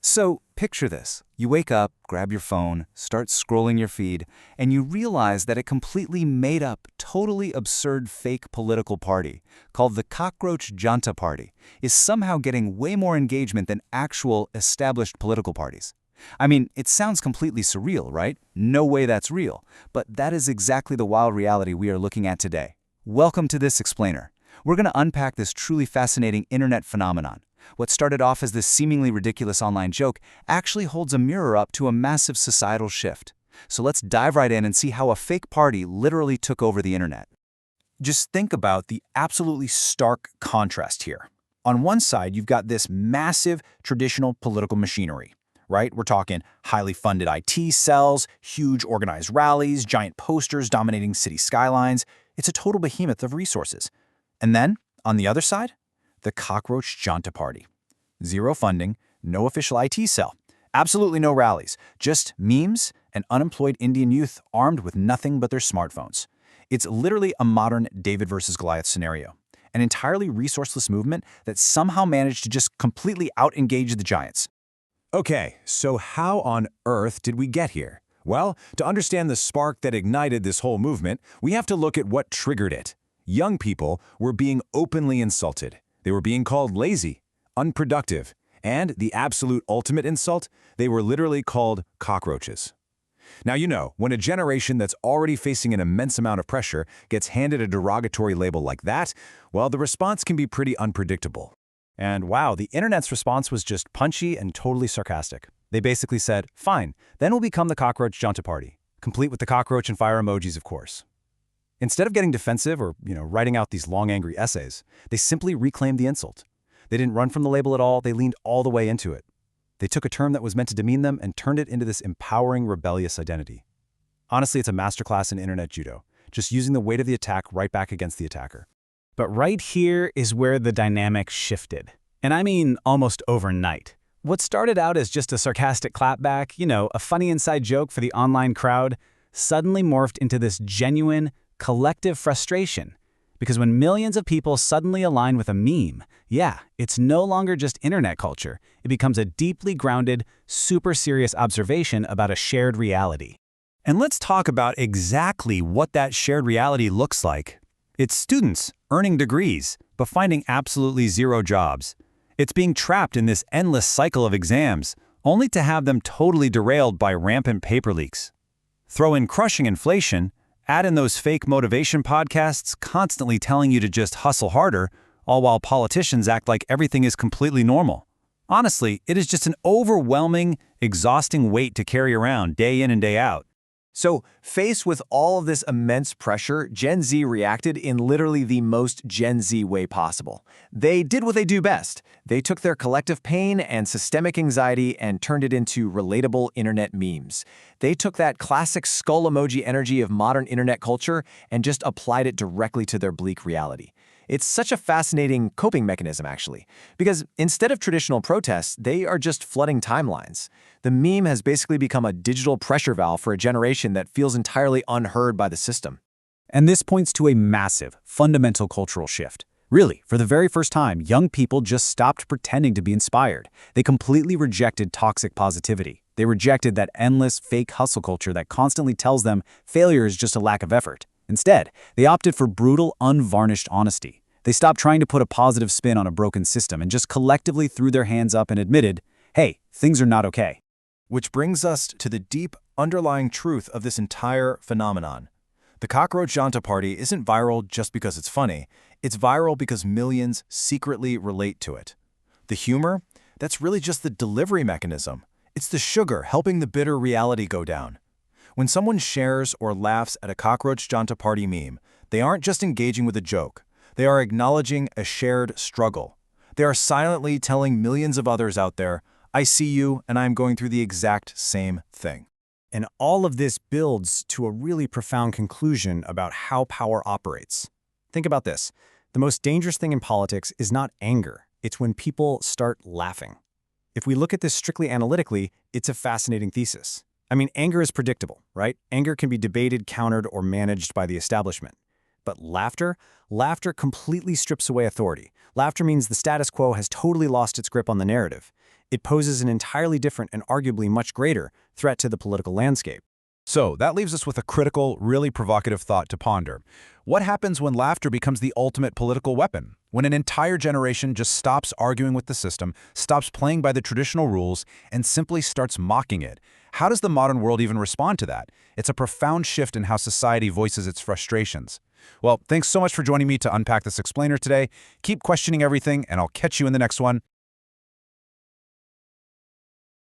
So, picture this. You wake up, grab your phone, start scrolling your feed, and you realize that a completely made-up, totally absurd fake political party, called the Cockroach Janta Party, is somehow getting way more engagement than actual, established political parties. I mean, it sounds completely surreal, right? No way that's real. But that is exactly the wild reality we are looking at today. Welcome to this explainer. We're going to unpack this truly fascinating internet phenomenon. What started off as this seemingly ridiculous online joke actually holds a mirror up to a massive societal shift. So let's dive right in and see how a fake party literally took over the internet. Just think about the absolutely stark contrast here. On one side, you've got this massive traditional political machinery, right? We're talking highly funded IT cells, huge organized rallies, giant posters dominating city skylines. It's a total behemoth of resources. And then, on the other side, the Cockroach Janta Party. Zero funding, no official IT cell, absolutely no rallies, just memes and unemployed Indian youth armed with nothing but their smartphones. It's literally a modern David versus Goliath scenario, an entirely resourceless movement that somehow managed to just completely out-engage the giants. Okay, so how on earth did we get here? Well, to understand the spark that ignited this whole movement, we have to look at what triggered it. Young people were being openly insulted. They were being called lazy, unproductive, and the absolute ultimate insult, they were literally called cockroaches. Now you know, when a generation that's already facing an immense amount of pressure gets handed a derogatory label like that, well, the response can be pretty unpredictable. And wow, the internet's response was just punchy and totally sarcastic. They basically said, fine, then we'll become the Cockroach Janta Party, complete with the cockroach and fire emojis, of course. Instead of getting defensive or, writing out these long, angry essays, they simply reclaimed the insult. They didn't run from the label at all, they leaned all the way into it. They took a term that was meant to demean them and turned it into this empowering, rebellious identity. Honestly, it's a masterclass in internet judo, just using the weight of the attack right back against the attacker. But right here is where the dynamic shifted. And I mean almost overnight. What started out as just a sarcastic clapback, a funny inside joke for the online crowd, suddenly morphed into this genuine, collective frustration. Because when millions of people suddenly align with a meme, it's no longer just internet culture. It becomes a deeply grounded, super serious observation about a shared reality. And let's talk about exactly what that shared reality looks like. It's students earning degrees, but finding absolutely zero jobs. It's being trapped in this endless cycle of exams, only to have them totally derailed by rampant paper leaks. Throw in crushing inflation, add in those fake motivation podcasts constantly telling you to just hustle harder, all while politicians act like everything is completely normal. Honestly, it is just an overwhelming, exhausting weight to carry around day in and day out. So, faced with all of this immense pressure, Gen Z reacted in literally the most Gen Z way possible. They did what they do best. They took their collective pain and systemic anxiety and turned it into relatable internet memes. They took that classic skull emoji energy of modern internet culture and just applied it directly to their bleak reality. It's such a fascinating coping mechanism, actually, because instead of traditional protests, they are just flooding timelines. The meme has basically become a digital pressure valve for a generation that feels entirely unheard by the system. And this points to a massive, fundamental cultural shift. Really, for the very first time, young people just stopped pretending to be inspired. They completely rejected toxic positivity. They rejected that endless, fake hustle culture that constantly tells them failure is just a lack of effort. Instead, they opted for brutal, unvarnished honesty. They stopped trying to put a positive spin on a broken system and just collectively threw their hands up and admitted, hey, things are not okay. Which brings us to the deep, underlying truth of this entire phenomenon. The Cockroach Janta Party isn't viral just because it's funny. It's viral because millions secretly relate to it. The humor? That's really just the delivery mechanism. It's the sugar helping the bitter reality go down. When someone shares or laughs at a Cockroach Janta Party meme, they aren't just engaging with a joke. They are acknowledging a shared struggle. They are silently telling millions of others out there, I see you and I'm going through the exact same thing. And all of this builds to a really profound conclusion about how power operates. Think about this. The most dangerous thing in politics is not anger. It's when people start laughing. If we look at this strictly analytically, it's a fascinating thesis. I mean, anger is predictable, right? Anger can be debated, countered, or managed by the establishment. But laughter completely strips away authority. Laughter means the status quo has totally lost its grip on the narrative. It poses an entirely different and arguably much greater threat to the political landscape. So that leaves us with a critical, really provocative thought to ponder. What happens when laughter becomes the ultimate political weapon? When an entire generation just stops arguing with the system, stops playing by the traditional rules, and simply starts mocking it? How does the modern world even respond to that? It's a profound shift in how society voices its frustrations. Well, thanks so much for joining me to unpack this explainer today. Keep questioning everything, and I'll catch you in the next one.